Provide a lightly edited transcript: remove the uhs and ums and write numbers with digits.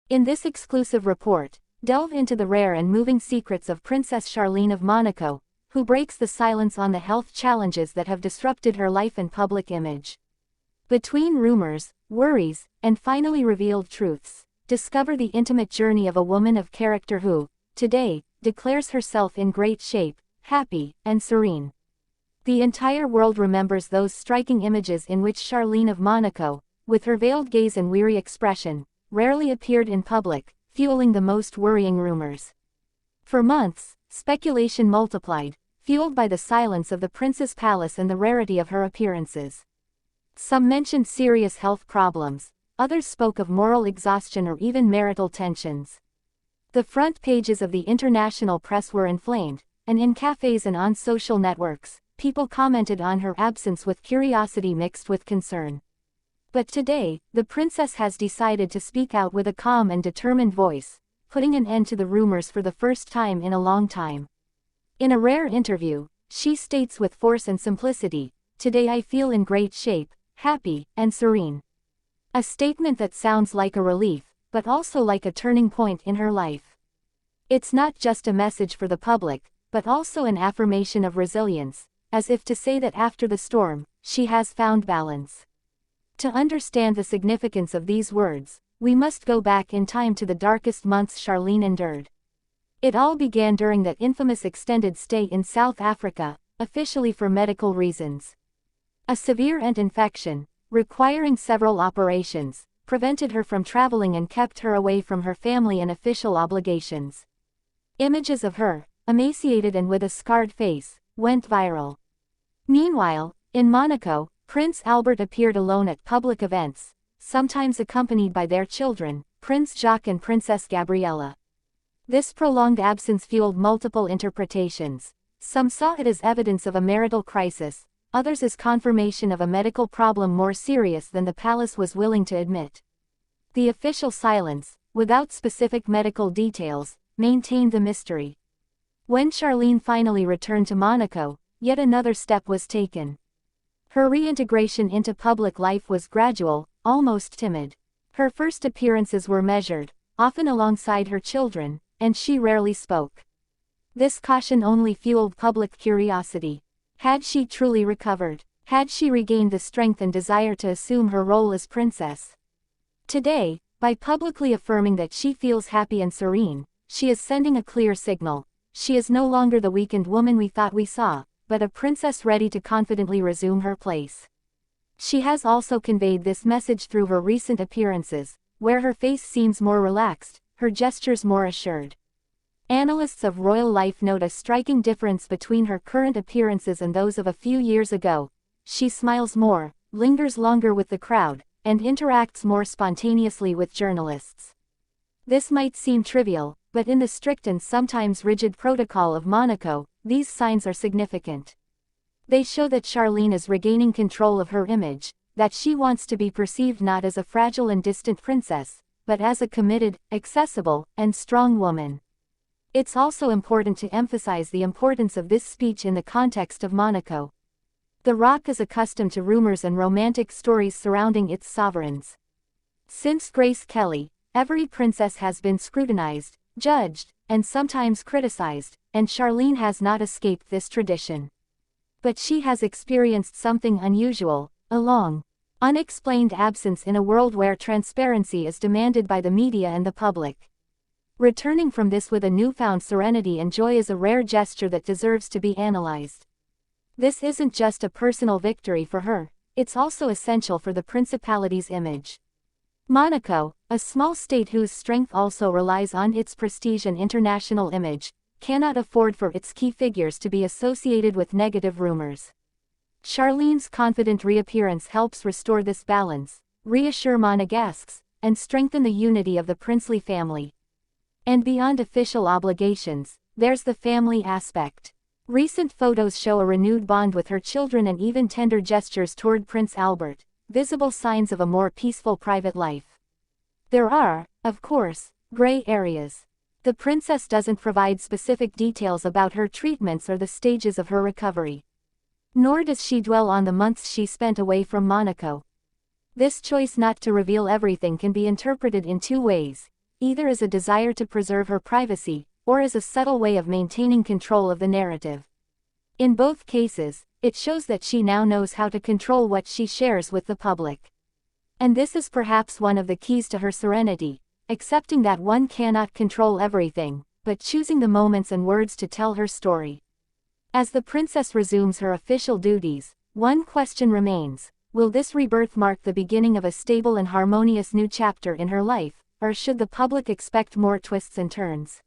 In this exclusive report, delve into the rare and moving secrets of Princess Charlene of Monaco, who breaks the silence on the health challenges that have disrupted her life and public image. Between rumors, worries, and finally revealed truths, discover the intimate journey of a woman of character who, today, declares herself in great shape, happy, and serene. The entire world remembers those striking images in which Charlene of Monaco, with her veiled gaze and weary expression, rarely appeared in public, fueling the most worrying rumors. For months, speculation multiplied, fueled by the silence of the prince's palace and the rarity of her appearances. Some mentioned serious health problems, others spoke of moral exhaustion or even marital tensions. The front pages of the international press were inflamed, and in cafes and on social networks, people commented on her absence with curiosity mixed with concern. But today, the princess has decided to speak out with a calm and determined voice, putting an end to the rumors for the first time in a long time. In a rare interview, she states with force and simplicity, "Today I feel in great shape, happy, and serene." A statement that sounds like a relief, but also like a turning point in her life. It's not just a message for the public, but also an affirmation of resilience, as if to say that after the storm, she has found balance. To understand the significance of these words, we must go back in time to the darkest months Charlene endured. It all began during that infamous extended stay in South Africa, officially for medical reasons. A severe ant infection, requiring several operations, prevented her from traveling and kept her away from her family and official obligations. Images of her, emaciated and with a scarred face, went viral. Meanwhile, in Monaco, Prince Albert appeared alone at public events, sometimes accompanied by their children, Prince Jacques and Princess Gabriella. This prolonged absence fueled multiple interpretations. Some saw it as evidence of a marital crisis, others as confirmation of a medical problem more serious than the palace was willing to admit. The official silence, without specific medical details, maintained the mystery. When Charlene finally returned to Monaco, yet another step was taken. Her reintegration into public life was gradual, almost timid. Her first appearances were measured, often alongside her children, and she rarely spoke. This caution only fueled public curiosity. Had she truly recovered? Had she regained the strength and desire to assume her role as princess? Today, by publicly affirming that she feels happy and serene, she is sending a clear signal. She is no longer the weakened woman we thought we saw, but a princess ready to confidently resume her place. She has also conveyed this message through her recent appearances, where her face seems more relaxed, her gestures more assured. Analysts of royal life note a striking difference between her current appearances and those of a few years ago. She smiles more, lingers longer with the crowd, and interacts more spontaneously with journalists. This might seem trivial, but in the strict and sometimes rigid protocol of Monaco, these signs are significant. They show that Charlene is regaining control of her image, that she wants to be perceived not as a fragile and distant princess, but as a committed, accessible, and strong woman. It's also important to emphasize the importance of this speech in the context of Monaco. The Rock is accustomed to rumors and romantic stories surrounding its sovereigns. Since Grace Kelly, every princess has been scrutinized, judged, and sometimes criticized, and Charlene has not escaped this tradition. But she has experienced something unusual, a long, unexplained absence in a world where transparency is demanded by the media and the public. Returning from this with a newfound serenity and joy is a rare gesture that deserves to be analyzed. This isn't just a personal victory for her, it's also essential for the Principality's image. Monaco, a small state whose strength also relies on its prestige and international image, cannot afford for its key figures to be associated with negative rumors. Charlene's confident reappearance helps restore this balance, reassure Monegasques, and strengthen the unity of the princely family. And beyond official obligations, there's the family aspect. Recent photos show a renewed bond with her children and even tender gestures toward Prince Albert, visible signs of a more peaceful private life. There are, of course, gray areas. The princess doesn't provide specific details about her treatments or the stages of her recovery. Nor does she dwell on the months she spent away from Monaco. This choice not to reveal everything can be interpreted in two ways, either as a desire to preserve her privacy, or as a subtle way of maintaining control of the narrative. In both cases, it shows that she now knows how to control what she shares with the public. And this is perhaps one of the keys to her serenity, accepting that one cannot control everything, but choosing the moments and words to tell her story. As the princess resumes her official duties, one question remains: will this rebirth mark the beginning of a stable and harmonious new chapter in her life, or should the public expect more twists and turns?